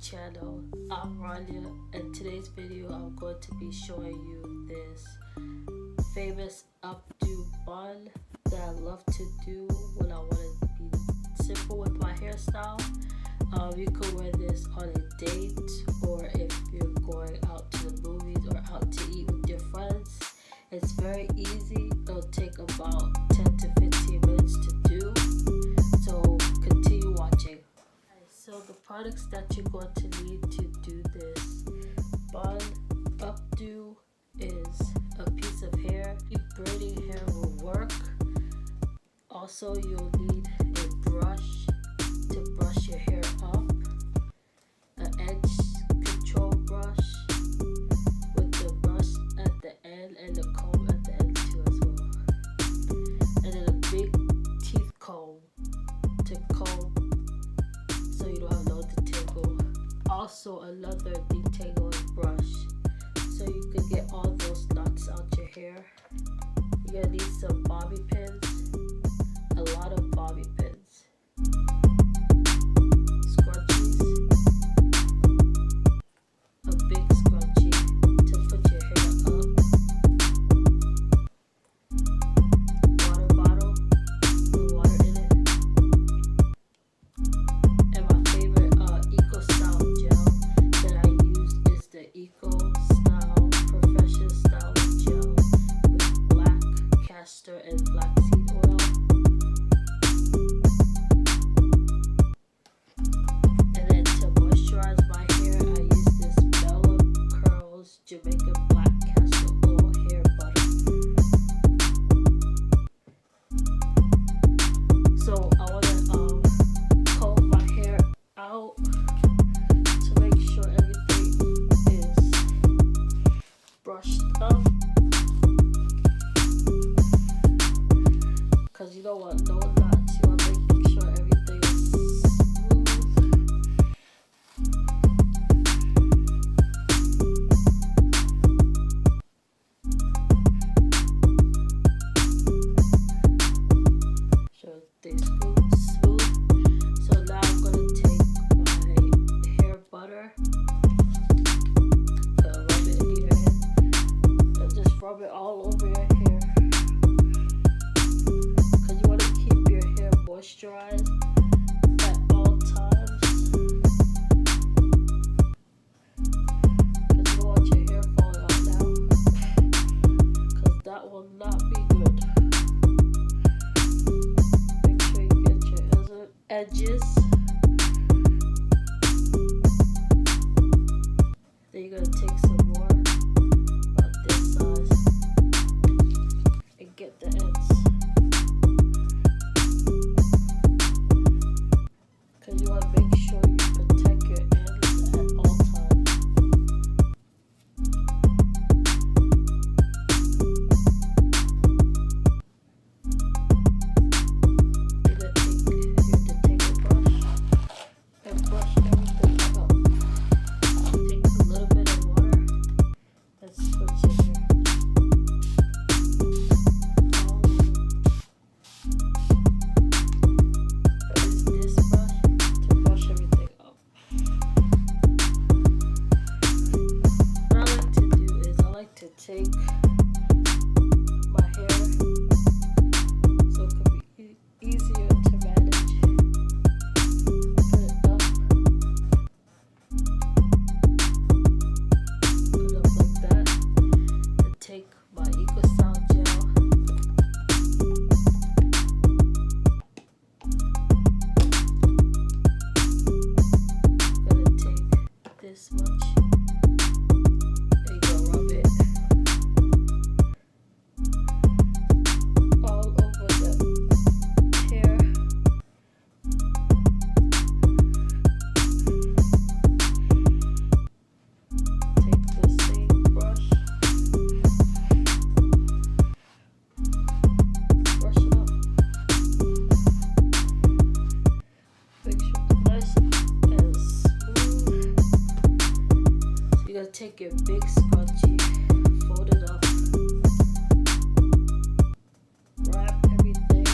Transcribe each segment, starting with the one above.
channel. I'm Ranya, and today's video I'm going to be showing you this famous updo bun that I love to do when I want to be simple with my hairstyle. You can wear this on a date, or if you're going out to the movies or out to eat with your friends. It's very easy. It'll take about 10 to 15 minutes to do. So continue watching. So the products that you're going to need to do this bun updo is a piece of hair. Braiding hair will work. Also, you'll need a brush to brush your hair up, an edge control brush with the brush at the end and the comb at the end too as well, and then a big teeth comb to comb so you don't have no detangle. Also another detangling brush so you can get all those knots out your hair. You're gonna need some bobby pins, a lot of bobby pins, scrunchies, a big scrunchie to put your hair up, water bottle with water in it, and my favorite Eco Style gel that I use is the Eco Style Professional Style Gel with black castor and flaxseed oil. And then to moisturize my hair, I use this Bella Curls Jamaican Black Castor Oil Hair Butter. So I want to comb my hair out to make sure everything is brushed up, because you don't want no knots. You want to make sure everything is smooth. So they smooth. So now I'm gonna take my hair butter, rub it in your hair, and just rub it all over your hair, because you want to keep your hair moisturized at all times, because you don't want your hair falling out now, because that will not be good. Make sure you get your edges. Then you're going to take some more about this size and get the ends, because you want to make sure you protect your ends at all times. You're going to take your detangle brush and brush everything up. Take a little bit of water and switch your hair. Use this brush to brush everything up. What I like to do is I like to take my hair so it can be easier to manage. Put it up. Put it up like that, and take my Eco Style gel, gonna take this much, and you gonna rub it all over the hair. Take the same brush, brush it up. Make sure it's nice and smooth. So you're gonna take your big scrunchie, fold it up, wrap everything,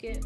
it